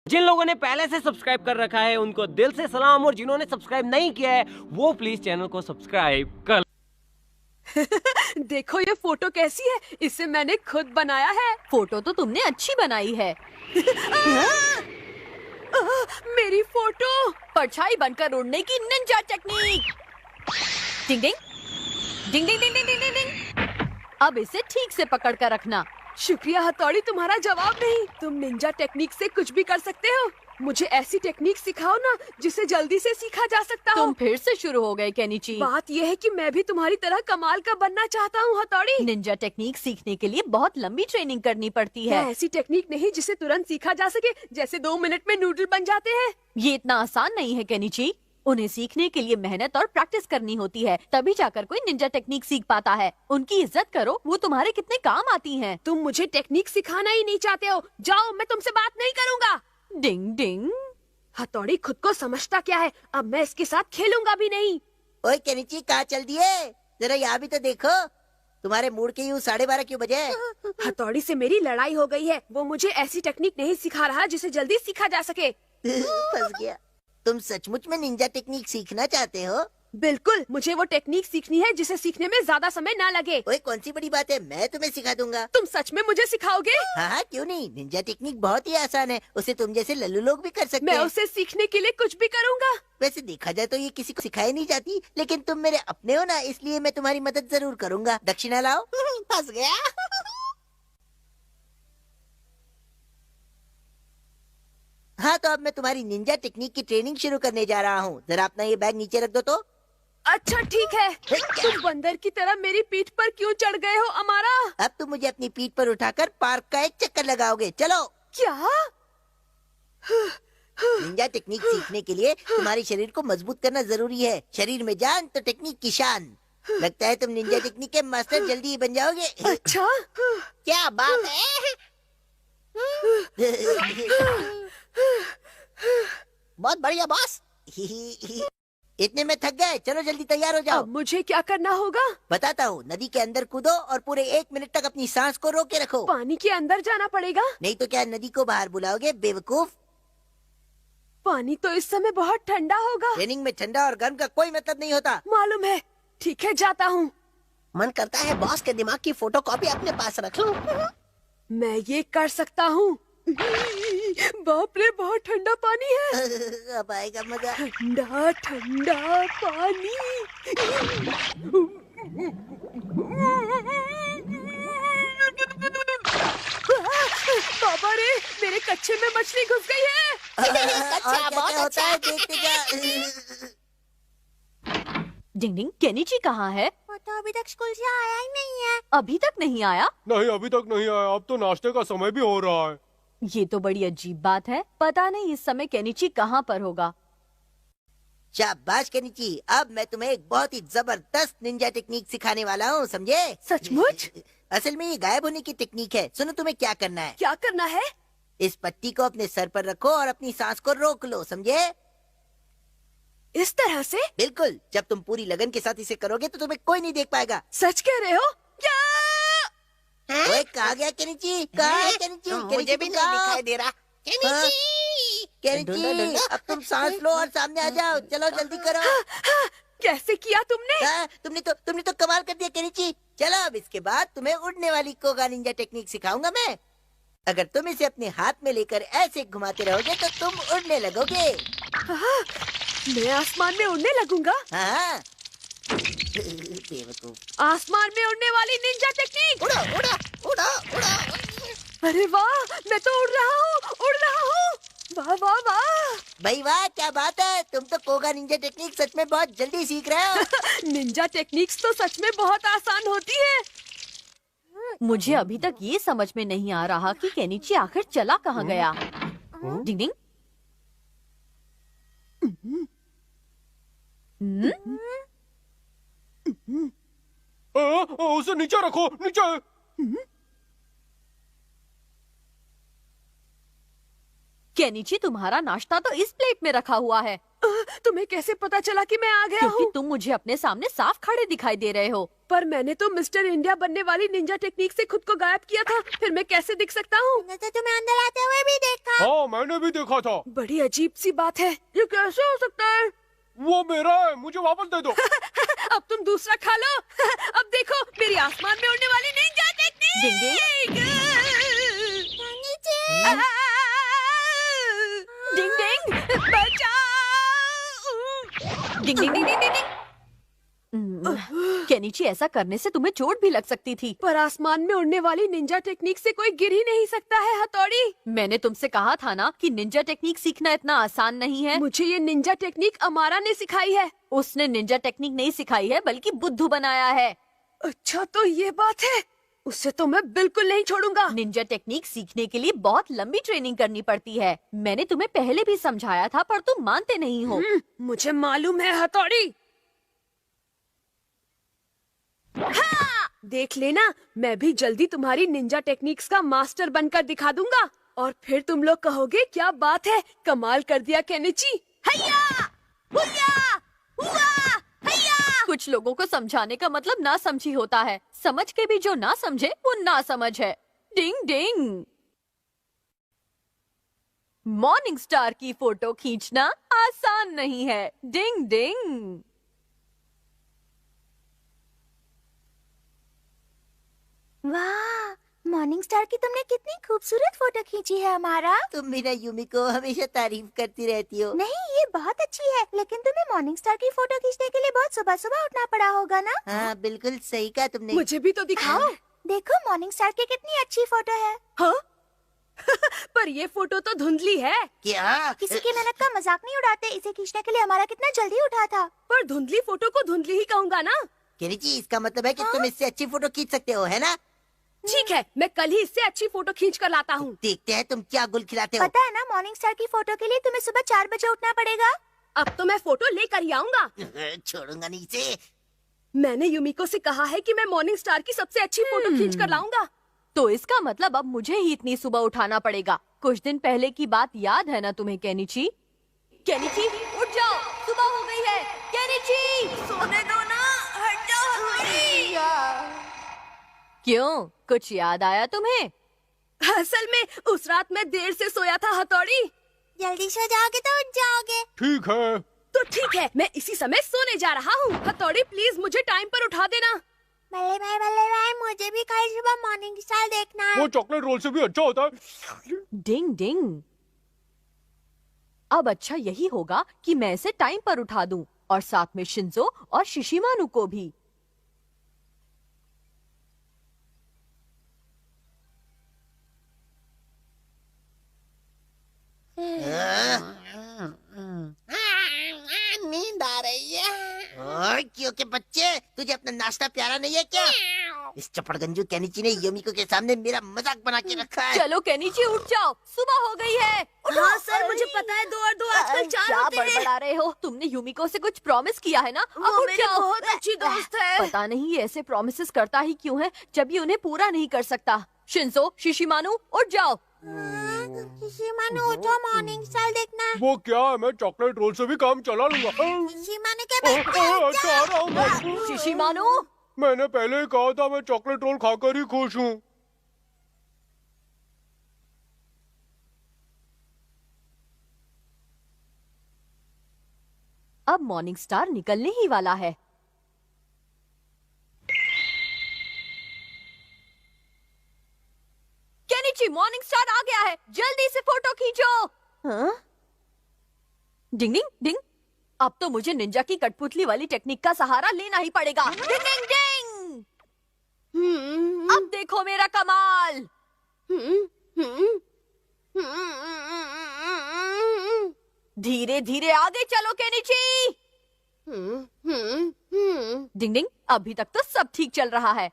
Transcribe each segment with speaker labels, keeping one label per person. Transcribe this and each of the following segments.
Speaker 1: जिन लोगों ने पहले से सब्सक्राइब कर रखा है उनको दिल से सलाम, और जिन्होंने सब्सक्राइब नहीं किया है वो प्लीज चैनल को सब्सक्राइब कर।
Speaker 2: देखो ये फोटो कैसी है, इसे मैंने खुद बनाया है।
Speaker 3: फोटो तो तुमने अच्छी बनाई है।
Speaker 2: मेरी फोटो।
Speaker 3: परछाई बनकर उड़ने की निंजा टेक्निक। डिंग डिंग डिंग डिंग डिंग डिंग डिंग डिंग। अब इसे ठीक से पकड़ कर रखना।
Speaker 2: शुक्रिया हथौड़ी, तुम्हारा जवाब नहीं। तुम निंजा टेक्निक से कुछ भी कर सकते हो। मुझे ऐसी टेक्निक सिखाओ ना जिसे जल्दी से सीखा जा सकता हो।
Speaker 3: तुम फिर से शुरू हो गए केनिची।
Speaker 2: बात यह है कि मैं भी तुम्हारी तरह कमाल का बनना चाहता हूँ हथौड़ी।
Speaker 3: निंजा टेक्निक सीखने के लिए बहुत लंबी ट्रेनिंग करनी पड़ती है।
Speaker 2: ऐसी टेक्निक नहीं जिसे तुरंत सीखा जा सके, जैसे 2 मिनट में नूडल बन जाते हैं।
Speaker 3: ये इतना आसान नहीं है केनिची। उन्हें सीखने के लिए मेहनत और प्रैक्टिस करनी होती है, तभी जाकर कोई निंजा टेक्निक सीख पाता है। उनकी इज्जत करो, वो तुम्हारे कितने काम आती हैं।
Speaker 2: तुम मुझे टेक्निक सिखाना ही नहीं चाहते हो। जाओ, मैं तुमसे बात नहीं करूँगा।
Speaker 3: डिंग डिंग।
Speaker 2: हथौड़ी खुद को समझता क्या है, अब मैं इसके साथ खेलूंगा भी नहीं।
Speaker 4: ओए केनिची, कहाँ चल दिए? जरा यहाँ भी तो देखो। तुम्हारे मूड के यूं 12:30 क्यों बजे?
Speaker 2: हथौड़ी से मेरी लड़ाई हो गई है। वो मुझे ऐसी टेक्निक नहीं सिखा रहा जिसे जल्दी सीखा जा सके।
Speaker 4: फंस गया। तुम सचमुच में निंजा टेक्निक सीखना चाहते हो?
Speaker 2: बिल्कुल, मुझे वो टेक्निक सीखनी है जिसे सीखने में ज्यादा समय न लगे।
Speaker 4: ओए कौन सी बड़ी बात है, मैं तुम्हें सिखा दूंगा।
Speaker 2: तुम सच में मुझे सिखाओगे?
Speaker 4: हाँ हाँ, क्यों नहीं। निंजा टेक्निक बहुत ही आसान है, उसे तुम जैसे लल्लू लोग भी कर सकते
Speaker 2: मैं
Speaker 4: हैं।
Speaker 2: उसे सीखने के लिए कुछ भी करूँगा।
Speaker 4: वैसे देखा जाए तो ये किसी को सिखाई नहीं जाती, लेकिन तुम मेरे अपने हो ना, इसलिए मैं तुम्हारी मदद जरूर करूंगा। दक्षिणा लाओ। फंस गया। हाँ, तो अब मैं तुम्हारी निंजा टेक्निक की ट्रेनिंग शुरू करने जा रहा हूँ। जरा अपना ये बैग नीचे रख दो तो।
Speaker 2: अच्छा ठीक है। तुम बंदर की तरह मेरी पीठ पर क्यों चढ़ गए हो अमारा?
Speaker 4: अब तुम मुझे अपनी पीठ पर उठाकर पार्क का एक चक्कर लगाओगे। चलो।
Speaker 2: क्या?
Speaker 4: निंजा टेक्निक सीखने के लिए तुम्हारे शरीर को मजबूत करना जरूरी है। शरीर में जान तो टेक्निक की शान। लगता है तुम निंजा टेक्निक के मास्टर जल्दी ही बन जाओगे।
Speaker 2: अच्छा।
Speaker 4: क्या बात है? बहुत बढ़िया बॉस। इतने में थक गए, चलो जल्दी तैयार हो जाओ।
Speaker 2: अब मुझे क्या करना होगा?
Speaker 4: बताता हूँ। नदी के अंदर कूदो और पूरे 1 मिनट तक अपनी सांस को रोके रखो।
Speaker 2: पानी के अंदर जाना पड़ेगा?
Speaker 4: नहीं तो क्या नदी को बाहर बुलाओगे बेवकूफ?
Speaker 2: पानी तो इस समय बहुत ठंडा होगा।
Speaker 4: ट्रेनिंग में ठंडा और गर्म का कोई मतलब नहीं होता।
Speaker 2: मालूम है। ठीक है, जाता हूँ।
Speaker 4: मन करता है बॉस के दिमाग की फोटोकॉपी अपने पास रख लूं।
Speaker 2: मैं ये कर सकता हूँ। बाप रे, बहुत ठंडा पानी है।
Speaker 4: अब आएगा मजा।
Speaker 2: ठंडा ठंडा पानी। बाबा रे, मेरे कच्चे में मछली घुस गई है।
Speaker 4: और क्या होता है देखते जा।
Speaker 3: डिंग डिंग। केनिची कहाँ है?
Speaker 4: वो तो अभी तक स्कूल से आया ही नहीं है।
Speaker 3: अभी तक नहीं आया?
Speaker 5: नहीं, अभी तक नहीं आया। अब तो नाश्ते का समय भी हो रहा है।
Speaker 3: ये तो बड़ी अजीब बात है। पता नहीं इस समय केनिची कहाँ पर होगा।
Speaker 4: शाबाश केनिची, अब मैं तुम्हें एक बहुत ही जबरदस्त निंजा टेक्निक सिखाने वाला हूँ, समझे?
Speaker 2: सचमुच?
Speaker 4: असल में ये गायब होने की टेक्निक है। सुनो, तुम्हें क्या करना है।
Speaker 2: क्या करना है?
Speaker 4: इस पट्टी को अपने सर पर रखो और अपनी सांस को रोक लो, समझे?
Speaker 2: इस तरह से?
Speaker 4: बिल्कुल। जब तुम पूरी लगन के साथ इसे करोगे तो तुम्हें कोई नहीं देख पाएगा।
Speaker 2: सच कह रहे हो क्या?
Speaker 4: ओए, कहाँ गया केनिची? कहाँ है केनिची?
Speaker 6: मुझे भी नहीं दिखाई दे रहा।
Speaker 4: केनिची, अब तुम सांस लो और सामने आ जाओ। चलो जल्दी करो।
Speaker 2: कैसे किया तुमने?
Speaker 4: तुमने तो कमाल कर दिया केनिची। चलो, अब इसके बाद तुम्हें उड़ने वाली कोगा निंजा टेक्निक सिखाऊंगा मैं। अगर तुम इसे अपने हाथ में लेकर ऐसे घुमाते रहोगे तो तुम उड़ने लगोगे।
Speaker 2: मैं आसमान में उड़ने लगूंगा।
Speaker 4: हाँ। बेवकूफ।
Speaker 2: आसमान में उड़ने वाली निंजा टेक्निक।
Speaker 4: उड़ो उड़ो उड़ो उड़ो।
Speaker 2: अरे वाह, मैं तो उड़ रहा हूँ, उड़ रहा हूँ। वाह वाह वाह।
Speaker 4: भाई वाह, क्या बात है। तुम तो कोगा निंजा टेक्निक सच में बहुत जल्दी सीख रहे हो।
Speaker 2: निंजा टेक्निक्स तो सच में बहुत आसान होती है।
Speaker 3: मुझे अभी तक ये समझ में नहीं आ रहा कि केनिची आखिर चला कहाँ गया। डिंग डिंग।
Speaker 5: उसे नीचे रखो, नीचे।
Speaker 3: केनिची, तुम्हारा नाश्ता तो इस प्लेट में रखा हुआ है।
Speaker 2: तुम्हें कैसे पता चला कि मैं आ गया
Speaker 3: क्योंकि
Speaker 2: हूँ?
Speaker 3: तुम मुझे अपने सामने साफ खड़े दिखाई दे रहे हो।
Speaker 2: पर मैंने तो मिस्टर इंडिया बनने वाली निंजा टेक्निक से खुद को गायब किया था, फिर मैं कैसे दिख सकता हूँ?
Speaker 6: मैंने तो तुम्हें अंदर आते हुए भी देखा।
Speaker 5: हाँ मैंने भी देखा था।
Speaker 2: बड़ी अजीब सी बात है, ये कैसे हो सकता है?
Speaker 5: वो मेरा है, मुझे वापस दे दो।
Speaker 2: अब तुम दूसरा खा लो। अब देखो मेरी आसमान में उड़ने वाली निंजा टेक्निक।
Speaker 3: डिंग डिंग
Speaker 2: बचाओ।
Speaker 3: डिंग डिंग डिंग डिंग डिंग। केनिची, ऐसा करने से तुम्हें चोट भी लग सकती थी।
Speaker 2: पर आसमान में उड़ने वाली निंजा टेक्निक से कोई गिर ही नहीं सकता है हथौड़ी।
Speaker 3: मैंने तुमसे कहा था ना कि निंजा टेक्निक सीखना इतना आसान नहीं है।
Speaker 2: मुझे ये निंजा टेक्निक अमारा ने सिखाई है।
Speaker 3: उसने निंजा टेक्निक नहीं सिखाई है बल्कि बुद्धू बनाया है।
Speaker 2: अच्छा तो ये बात है, उससे तो मैं बिल्कुल नहीं छोड़ूंगा।
Speaker 3: निंजा टेक्निक सीखने के लिए बहुत लंबी ट्रेनिंग करनी पड़ती है। मैंने तुम्हें पहले भी समझाया था पर तुम मानते नहीं हो।
Speaker 2: मुझे मालूम है हथौड़ी। हाँ! देख लेना, मैं भी जल्दी तुम्हारी निंजा टेक्निक्स का मास्टर बनकर दिखा दूंगा और फिर तुम लोग कहोगे क्या बात है, कमाल कर दिया केनिची। हैया! हुया! हुआ! हैया!
Speaker 3: कुछ लोगों को समझाने का मतलब ना समझी होता है। समझ के भी जो ना समझे वो ना समझ है। डिंग डिंग। मॉर्निंग स्टार की फोटो खींचना आसान नहीं है। डिंग डिंग।
Speaker 6: वाह, मॉर्निंग स्टार की तुमने कितनी खूबसूरत फोटो खींची है हमारा।
Speaker 4: तुम भी ना यूमी को हमेशा तारीफ करती रहती हो।
Speaker 6: नहीं, ये बहुत अच्छी है, लेकिन तुम्हें मॉर्निंग स्टार की फोटो खींचने के लिए बहुत सुबह सुबह उठना पड़ा होगा ना।
Speaker 4: हाँ बिल्कुल सही कहा तुमने।
Speaker 2: मुझे भी तो दिखाओ।
Speaker 6: देखो मॉर्निंग स्टार की कितनी अच्छी फोटो है।
Speaker 2: हाँ? पर ये फोटो तो धुंधली है।
Speaker 4: क्या?
Speaker 6: किसी की मेहनत का मजाक नहीं उड़ाते। इसे खींचने के लिए हमारा कितना जल्दी उठा था।
Speaker 2: पर धुंधली फोटो को धुंधली ही कहूँगा ना।
Speaker 4: केनिची, इसका मतलब है कि तुम इससे अच्छी फोटो खींच सकते हो, है ना?
Speaker 2: ठीक है, मैं कल ही इससे अच्छी फोटो खींच कर लाता हूँ।
Speaker 4: देखते हैं तुम क्या गुल खिलाते हो।
Speaker 6: पता है ना, मॉर्निंग स्टार की फोटो के लिए तुम्हें सुबह 4 बजे उठना पड़ेगा।
Speaker 2: अब तो मैं फोटो लेकर ही आऊंगा।
Speaker 4: छोड़ूंगा नहीं इसे।
Speaker 2: मैंने यूमिको से कहा है कि मैं मॉर्निंग स्टार की सबसे अच्छी फोटो खींच कर लाऊंगा।
Speaker 3: तो इसका मतलब अब मुझे ही इतनी सुबह उठाना पड़ेगा। कुछ दिन पहले की बात याद है ना तुम्हें केनिची? केनिची उठ जाओ, सुबह हो गई है। केनिची
Speaker 2: सोने दो ना, हट जाओ।
Speaker 3: क्यों, कुछ याद आया तुम्हें?
Speaker 2: असल में उस रात मैं देर से सोया था हथौड़ी।
Speaker 6: जल्दी सो जाओगे तो उठ जाओगे।
Speaker 5: ठीक है।
Speaker 2: तो ठीक है, मैं इसी समय सोने जा रहा हूँ। हथौड़ी प्लीज मुझे टाइम पर उठा देना।
Speaker 6: बल्ले भाई, मुझे भी कल सुबह मॉर्निंग स्टार देखना है।
Speaker 5: वो चॉकलेट रोल से भी अच्छा होता है।
Speaker 3: डिंग डिंग। अब अच्छा यही होगा कि मैं इसे टाइम पर उठा दूं और साथ में शिंजो और शिशिमानु को भी।
Speaker 6: नींद आ रही है।
Speaker 4: क्योंकि बच्चे, तुझे अपना नाश्ता प्यारा नहीं है क्या? इस चपड़गंजू केनिची ने यूमिको के सामने मेरा मजाक बना के रखा है।
Speaker 3: चलो केनिची उठ जाओ, सुबह हो गई है।
Speaker 2: हाँ सर, मुझे पता है 2 और 2 आजकल 4
Speaker 3: क्या
Speaker 2: होते हैं।
Speaker 3: बड़बड़ा रहे हो? तुमने यूमिको से कुछ प्रॉमिस किया है ना? अब
Speaker 2: वो
Speaker 3: उठ
Speaker 2: मेरी
Speaker 3: जाओ।
Speaker 2: बहुत अच्छी दोस्त है।
Speaker 3: पता नहीं ये ऐसे प्रॉमिसेस करता ही क्यों है जब ये उन्हें पूरा नहीं कर सकता। शिंजो, शिशिमानु उठ जाओ।
Speaker 6: शिशिमानु उठो, मॉर्निंग स्टार देखना है।
Speaker 5: वो क्या है, मैं चॉकलेट रोल से भी काम चला लूंगा।
Speaker 6: शिशिमानु के बच्चे
Speaker 5: अच्छा आ रहा हूँ मैं।
Speaker 3: शिशिमानु
Speaker 5: मैंने पहले ही कहा था मैं चॉकलेट रोल खाकर ही खुश हूँ।
Speaker 3: अब मॉर्निंग स्टार निकलने ही वाला है। केनिची, मॉर्निंग स्टार आ गया है, जल्दी से फोटो खींचो। हाँ? डिंग डिंग डिंग। अब तो मुझे निंजा की कठपुतली वाली टेक्निक का सहारा लेना ही पड़ेगा। डिंग डिंग डिंग। अब देखो मेरा कमाल। धीरे धीरे आगे चलो केनिची। डिंग डिंग। अभी तक तो सब ठीक चल रहा है।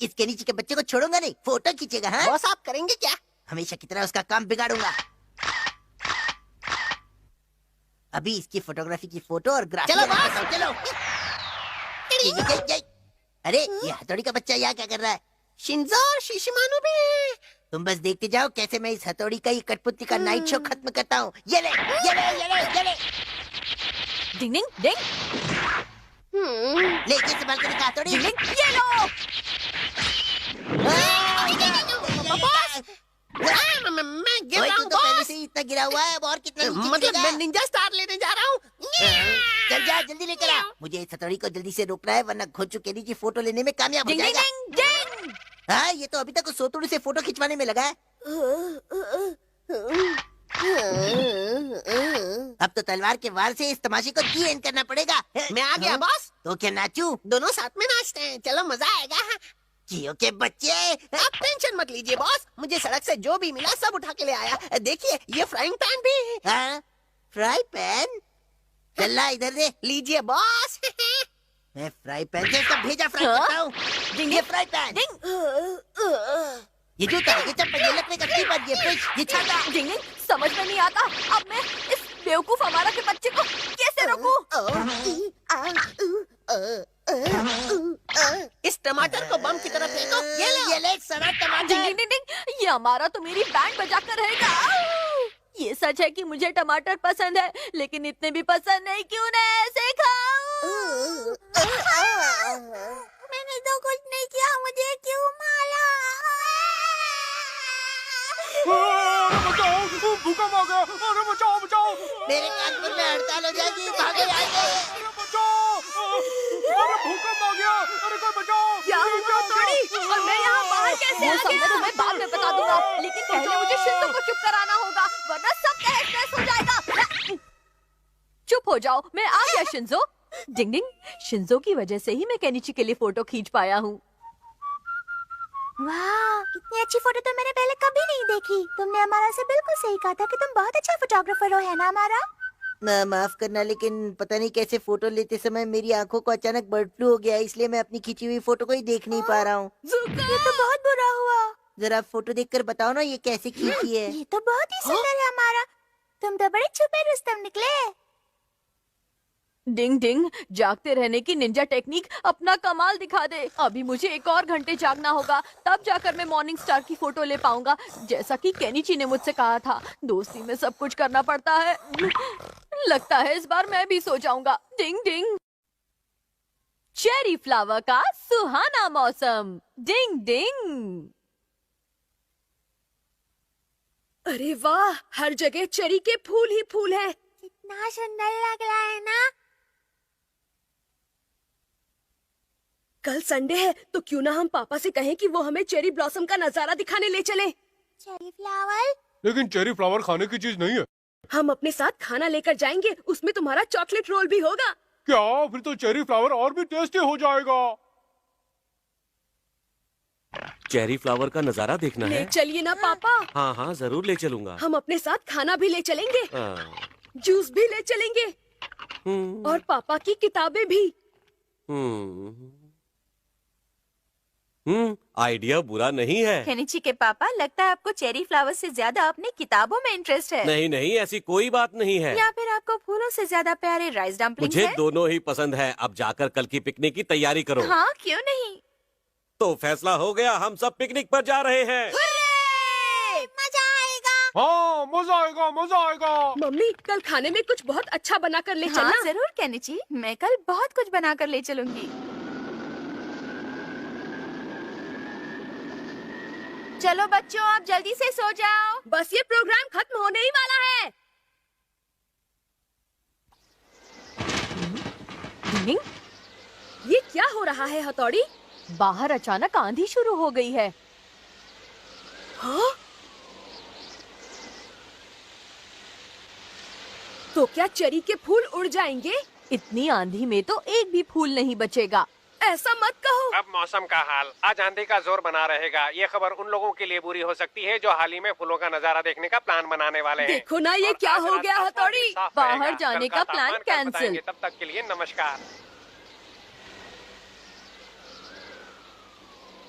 Speaker 4: इस केनिची के बच्चे को छोड़ूंगा नहीं, फोटो खींचेगा। हाँ,
Speaker 6: बॉस आप करेंगे क्या?
Speaker 4: हमेशा की तरह उसका काम बिगाड़ूंगा। अभी इसकी फोटोग्राफी की फोटो और ग्राफी।
Speaker 6: चलो
Speaker 4: चलो। ये। अरे ये हथौड़ी का बच्चा यहाँ क्या कर रहा है?
Speaker 6: शिंजो और शिशिमानु भी हैं।
Speaker 4: तुम बस देखते जाओ कैसे मैं इस हथौड़ी का ये कठपुतली का नाइट शो खत्म करता हूँ। ये ले, ये ले, ये ले, ये ले।
Speaker 3: डिंग डिंग डिंग
Speaker 4: ले ये संभाल कर दिखा हथौड़ी।
Speaker 3: डिंग डिंग, ये लो।
Speaker 7: मैं गिर
Speaker 4: ओए,
Speaker 7: रहा
Speaker 4: तू
Speaker 7: हूँ
Speaker 4: तो पहले
Speaker 7: बॉस।
Speaker 4: से ही इतना गिरा हुआ है, अब और कितना नीचे
Speaker 7: मतलब
Speaker 4: गिरेगा?
Speaker 7: मैं निंजा स्टार लेने जा रहा हूँ।
Speaker 4: चल जा, जल्दी लेकर आ। मुझे इस हथौड़ी को जल्दी से रोकना है, वरना घोंचू केनी जी फोटो लेने में कामयाब हो
Speaker 3: डिंग डिंग
Speaker 4: जाएगा।
Speaker 3: डिंग डिंग।
Speaker 4: हाँ, ये तो अभी तक उस सोतुड़ी से फोटो खिंचवाने में लगा है। अब तो तलवार के वार से इस तमाशे को दी एंड करना पड़ेगा।
Speaker 7: मैं आ गया बॉस।
Speaker 4: तो क्या नाचू?
Speaker 7: दोनों साथ में नाचते हैं, चलो मजा आएगा।
Speaker 4: जियो के बच्चे।
Speaker 7: आप टेंशन मत लीजिए बॉस, मुझे सड़क से जो भी मिला सब उठा के ले आया। देखिए ये फ्राइंग पैन भी है।
Speaker 4: हाँ, फ्राई पैन। चल ला इधर दे।
Speaker 7: लीजिए बॉस।
Speaker 4: मैं फ्राई पैन से सब भेजा फ्राई
Speaker 3: हाँ?
Speaker 4: करता हूँ। ये फ्राई पैन,
Speaker 3: डिंग
Speaker 4: ये जूता, ये चप्पल, ये लकड़ी का कीपर, ये फिश, ये छाता।
Speaker 3: डिंग डिंग, समझ में नहीं आता। अब मैं इस बेवकूफ हमारा के बच्चे को कैसे रोकूं?
Speaker 7: इस टमाटर को बम की तरफ फेंको।
Speaker 4: ये ले सड़ा
Speaker 3: डिंग
Speaker 4: टमाटर।
Speaker 3: डिंग डिंग डिंग, ये हमारा तो मेरी बैंड बजा कर रहेगा। ये सच है कि मुझे टमाटर पसंद है, लेकिन इतने भी पसंद नहीं, क्यों ना ऐसे खाऊं?
Speaker 6: मैंने तो कुछ नहीं किया, मुझे क्यों मारा?
Speaker 5: अरे बचाओ, भूकंप आ गया। अरे बचाओ, बचाओ।
Speaker 4: मेरे कानपुर में हड़ताल हो जाएगी, भागो यहाँ से।
Speaker 5: अरे बचाओ। अरे भूकंप आ गया। अरे कोई बचाओ।
Speaker 2: क्या हुआ हथौड़ी? और मैं यहाँ बाहर कैसे
Speaker 3: वो
Speaker 2: आ
Speaker 3: सब मैं
Speaker 2: गया?
Speaker 3: तुम्हें बाद में बता दूंगा, लेकिन पहले मुझे शिंजो को चुप कराना होगा, वरना सब तहस-नहस हो जाएगा। चुप हो जाओ, मैं आ गया शिंजो। डिंग डिंग, शिंजो की वजह से ही मैं केनिची के लिए फोटो खींच पाया हूँ।
Speaker 6: वाह, इतनी अच्छी फोटो तो मैंने पहले कभी नहीं देखी। तुमने हमारा से बिल्कुल सही कहा था कि तुम बहुत अच्छा फोटोग्राफर हो, है ना हमारा?
Speaker 4: माफ करना, लेकिन पता नहीं कैसे फोटो लेते समय मेरी आंखों को अचानक बर्ड फ्लू हो गया, इसलिए मैं अपनी खींची हुई फोटो को ही देख नहीं पा रहा हूँ।
Speaker 6: ये तो बहुत बुरा हुआ।
Speaker 4: जरा फोटो देखकर बताओ ना, ये कैसे खींची है?
Speaker 6: ये तो बहुत ही सुंदर है हमारा। तुम तो बड़े छुपे रुस्तम निकले।
Speaker 3: डिंग डिंग, जागते रहने की निंजा टेक्निक अपना कमाल दिखा दे। अभी मुझे 1 और घंटे जागना होगा, तब जाकर मैं मॉर्निंग स्टार की फोटो ले पाऊंगा, जैसा कि केनिची ने मुझसे कहा था। दोस्ती में सब कुछ करना पड़ता है। लगता है इस बार मैं भी सो जाऊंगा। डिंग डिंग, चेरी फ्लावर का सुहाना मौसम। डिंग डिंग।
Speaker 2: अरे वाह, हर जगह चेरी के फूल ही फूल हैं।
Speaker 6: कितना सुंदर लग रहा है ना?
Speaker 2: कल संडे है, तो क्यों ना हम पापा से कहें कि वो हमें चेरी ब्लॉसम का नजारा दिखाने ले चले।
Speaker 6: Cherry flower?
Speaker 5: लेकिन चेरी फ्लावर खाने की चीज नहीं है।
Speaker 2: हम अपने साथ खाना लेकर जाएंगे, उसमें तुम्हारा चॉकलेट रोल भी होगा।
Speaker 5: क्या? फिर तो चेरी फ्लावर और भी टेस्टी हो जाएगा।
Speaker 1: चेरी फ्लावर का नजारा देखना
Speaker 2: ले
Speaker 1: है?
Speaker 2: चलिए ना पापा।
Speaker 1: हाँ हाँ, जरूर ले चलूंगा।
Speaker 2: हम अपने साथ खाना भी ले चलेंगे,
Speaker 1: हाँ।
Speaker 2: जूस भी ले चलेंगे,
Speaker 1: हम्म,
Speaker 2: और पापा की किताबें भी।
Speaker 1: आइडिया बुरा नहीं है।
Speaker 8: केनिची के पापा, लगता है आपको चेरी फ्लावर से ज्यादा अपनी किताबों में इंटरेस्ट है।
Speaker 1: नहीं नहीं, ऐसी कोई बात नहीं है।
Speaker 8: या फिर आपको फूलों से ज्यादा प्यारे राइस डम्पलिंग
Speaker 1: मुझे
Speaker 8: है?
Speaker 1: दोनों ही पसंद है। अब जाकर कल की पिकनिक की तैयारी करो।
Speaker 8: हाँ, क्यों नहीं।
Speaker 1: तो फैसला हो गया, हम सब पिकनिक पर जा रहे हैं।
Speaker 6: मजा आएगा।
Speaker 5: हाँ, मजा आएगा, मजा आएगा।
Speaker 2: मम्मी, कल खाने में कुछ बहुत अच्छा बनाकर ले
Speaker 8: हाँ,
Speaker 2: चलना।
Speaker 8: जरूर केनिची, मैं कल बहुत कुछ बनाकर ले चलूंगी। चलो बच्चों, आप जल्दी से सो जाओ।
Speaker 2: बस ये प्रोग्राम खत्म होने ही वाला है।
Speaker 3: डिंग डिंग,
Speaker 2: ये क्या हो रहा है हथौड़ी?
Speaker 3: बाहर अचानक आंधी शुरू हो गई है।
Speaker 2: हाँ? तो क्या चेरी के फूल उड़ जाएंगे?
Speaker 3: इतनी आंधी में तो एक भी फूल नहीं बचेगा।
Speaker 2: ऐसा मत कहो।
Speaker 9: अब मौसम का हाल, आज आंधी का जोर बना रहेगा। ये खबर उन लोगों के लिए बुरी हो सकती है जो हाल ही में फूलों का नजारा देखने का प्लान बनाने वाले हैं।
Speaker 2: देखो ना, ये
Speaker 9: और
Speaker 2: क्या
Speaker 9: आज
Speaker 2: हो
Speaker 9: रात
Speaker 2: गया
Speaker 9: का
Speaker 2: हथौड़ी?
Speaker 9: पानी साफ
Speaker 3: बाहर
Speaker 9: रहेगा।
Speaker 3: जाने
Speaker 9: कल
Speaker 3: का
Speaker 9: तापमान
Speaker 3: प्लान
Speaker 9: कल
Speaker 3: कैंसिल।
Speaker 9: बताएंगे। तब तक के लिए नमस्कार।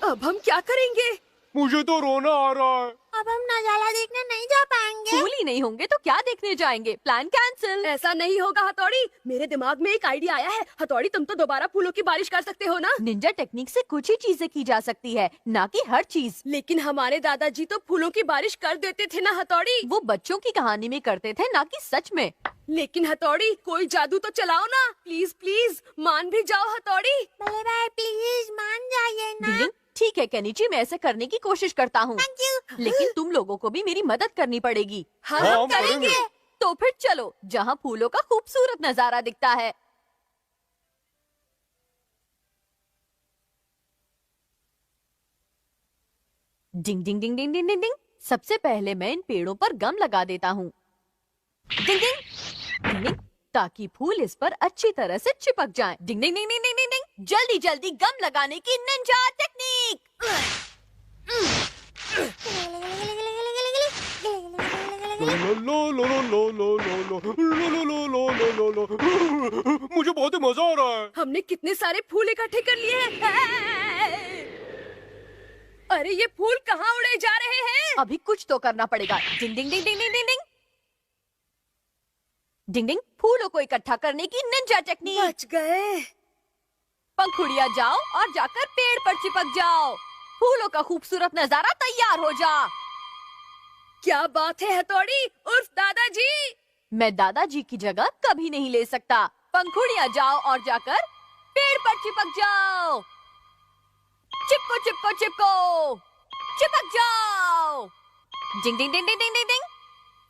Speaker 2: अब हम क्या करेंगे?
Speaker 5: मुझे तो रोना आ रहा है।
Speaker 6: अब हम नजारा देखने नहीं जा पाएंगे। जाएंगे।
Speaker 3: फूल ही नहीं होंगे तो क्या देखने जाएंगे? Plan cancel.
Speaker 2: ऐसा नहीं होगा हथौड़ी, मेरे दिमाग में एक आइडिया आया है। हथौड़ी तुम तो दोबारा फूलों की बारिश कर सकते हो ना?
Speaker 3: निंजा टेक्निक से कुछ ही चीजें की जा सकती है, ना कि हर चीज।
Speaker 2: लेकिन हमारे दादाजी तो फूलों की बारिश कर देते थे ना हथौड़ी।
Speaker 3: वो बच्चों की कहानी में करते थे, ना कि सच में।
Speaker 2: लेकिन हथौड़ी कोई जादू तो चलाओ ना, प्लीज प्लीज मान भी जाओ हथौड़ी।
Speaker 6: बड़े भाई प्लीज मान जाइए ना।
Speaker 3: डिंग, ठीक है केनिची, मैं ऐसे करने की कोशिश करता हूँ,
Speaker 6: थैंक यू।
Speaker 3: लेकिन तुम लोगों को भी मेरी मदद करनी पड़ेगी।
Speaker 2: हाँ
Speaker 5: हाँ,
Speaker 2: हम
Speaker 5: हम करेंगे।
Speaker 2: करेंगे।
Speaker 3: तो फिर चलो, जहाँ फूलों का खूबसूरत नजारा दिखता है। डिंग डिंग डिंग डिंग डिंग डिंग डिंग। सबसे पहले मैं इन पेड़ों पर गम लगा देता हूँ। डिंग डिंग डिंग डिंग, ताकि फूल इस पर अच्छी तरह से चिपक जाएं। डिंग डिंग डिंग डिंग डिंग डिंग डिंग। जल्दी जल्दी गम लगाने की निंजा टेक्निक।
Speaker 5: मुझे बहुत ही मजा आ रहा है।
Speaker 2: हमने कितने सारे फूल इकट्ठे कर लिए हैं। अरे ये फूल कहाँ उड़े जा रहे हैं?
Speaker 3: अभी कुछ तो करना पड़ेगा। डिंग डिंग डिंग डिंग डिंग डिंग डिंग डिंग डिंग। फूलों को इकट्ठा करने की निंजा टेक्निक।
Speaker 2: बच गए।
Speaker 3: पंखुड़िया जाओ और जाकर पेड़ पर चिपक जाओ। फूलों का खूबसूरत नजारा तैयार हो जा।
Speaker 2: क्या बात है हथौड़ी उर्फ दादाजी।
Speaker 3: मैं दादाजी की जगह कभी नहीं ले सकता। पंखुड़िया जाओ और जाकर पेड़ पर चिपक जाओ। चिपको चिपको चिपको, चिपक जाओ। डिंग डिंग डिंग डिंग डिंग डिंग डिंग।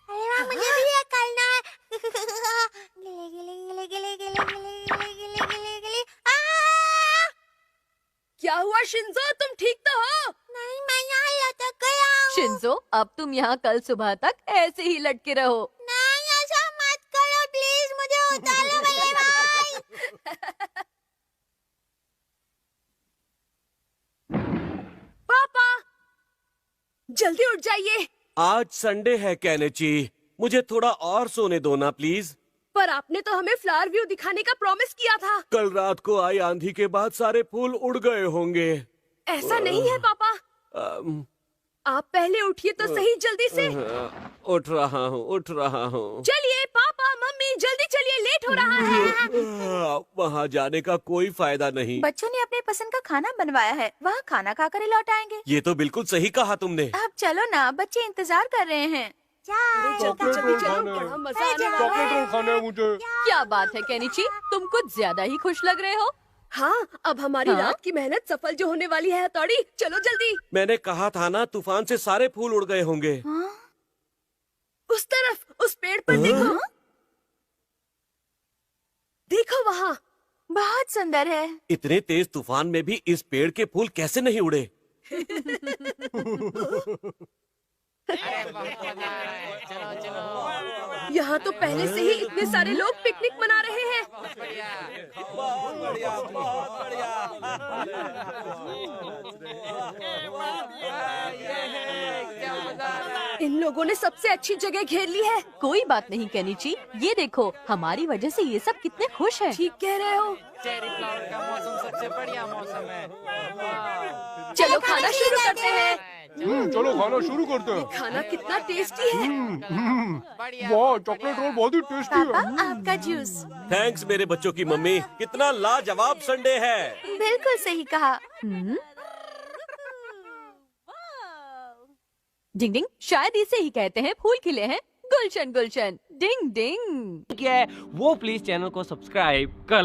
Speaker 6: अरे वाह, मुझे भी ये करना है। गिले गिले गिले गिले गिले गिले गिले गिले गिले।
Speaker 2: क्या हुआ शिंजो, तुम ठीक तो हो?
Speaker 6: नहीं, मैं यहाँ लटक गया हूँ।
Speaker 3: शिंजो, अब तुम यहाँ कल सुबह तक ऐसे ही लटके रहो।
Speaker 6: नहीं, ऐसा मत करो प्लीज, मुझे उतारो मेरे भाई।
Speaker 2: पापा जल्दी उठ जाइए।
Speaker 1: आज संडे है केनिची, मुझे थोड़ा और सोने दो ना प्लीज।
Speaker 2: पर आपने तो हमें फ्लावर व्यू दिखाने का प्रॉमिस किया था।
Speaker 1: कल रात को आई आंधी के बाद सारे फूल उड़ गए होंगे।
Speaker 2: ऐसा नहीं है पापा,
Speaker 1: अम,
Speaker 2: आप पहले उठिए तो सही जल्दी से।
Speaker 1: उठ रहा हूँ उठ रहा हूँ।
Speaker 2: चलिए पापा मम्मी जल्दी चलिए, लेट हो रहा है।
Speaker 1: वहाँ जाने का कोई फायदा नहीं।
Speaker 8: बच्चों ने अपने पसंद का खाना बनवाया है, वहाँ खाना खाकर ही लौट आएंगे।
Speaker 1: ये तो बिल्कुल सही कहा तुमने।
Speaker 8: अब चलो ना, बच्चे इंतजार कर रहे हैं।
Speaker 2: जल्दी
Speaker 5: चॉकलेट
Speaker 2: जल्दी
Speaker 5: रोल
Speaker 2: चलो,
Speaker 5: खाने
Speaker 2: बड़ा
Speaker 5: हैं।
Speaker 2: मजा आने वाला
Speaker 5: चॉकलेट
Speaker 2: है।
Speaker 5: रोल खाने हैं मुझे।
Speaker 3: क्या बात है केनिची, तुम कुछ ज्यादा ही खुश लग रहे हो।
Speaker 2: हाँ, अब हमारी
Speaker 3: हाँ?
Speaker 2: रात की मेहनत सफल जो होने वाली है हथौड़ी, चलो जल्दी।
Speaker 1: मैंने कहा था ना, तूफान से सारे फूल उड़ गए होंगे।
Speaker 2: उस तरफ, उस पेड़ पर देखो। देखो वहाँ।
Speaker 8: बहुत सुंदर है।
Speaker 1: इतने तेज तूफान में भी इस पेड़ के फूल कैसे नहीं उड़े?
Speaker 2: यहाँ तो पहले से ही इतने सारे लोग पिकनिक मना रहे हैं। इन लोगों ने सबसे अच्छी जगह घेर ली है।
Speaker 3: कोई बात नहीं केनिची, ये देखो हमारी वजह से ये सब कितने खुश हैं।
Speaker 2: ठीक कह रहे हो।
Speaker 10: चेरी फ्लावर का मौसम सबसे बढ़िया मौसम है।
Speaker 2: चलो खाना शुरू करते हैं।
Speaker 5: चलो खाना शुरू करते हैं।
Speaker 2: खाना कितना टेस्टी है।
Speaker 5: वाह, चॉकलेट रोल बहुत ही टेस्टी है।
Speaker 8: पापा, आपका जूस।
Speaker 1: थैंक्स मेरे बच्चों की मम्मी, कितना लाजवाब संडे है।
Speaker 8: बिल्कुल सही कहा।
Speaker 3: डिंग डिंग, शायद इसे ही कहते हैं फूल खिले हैं गुलशन गुलशन। डिंग डिंग।
Speaker 1: क्या है वो प्लीज चैनल को सब्सक्राइब कर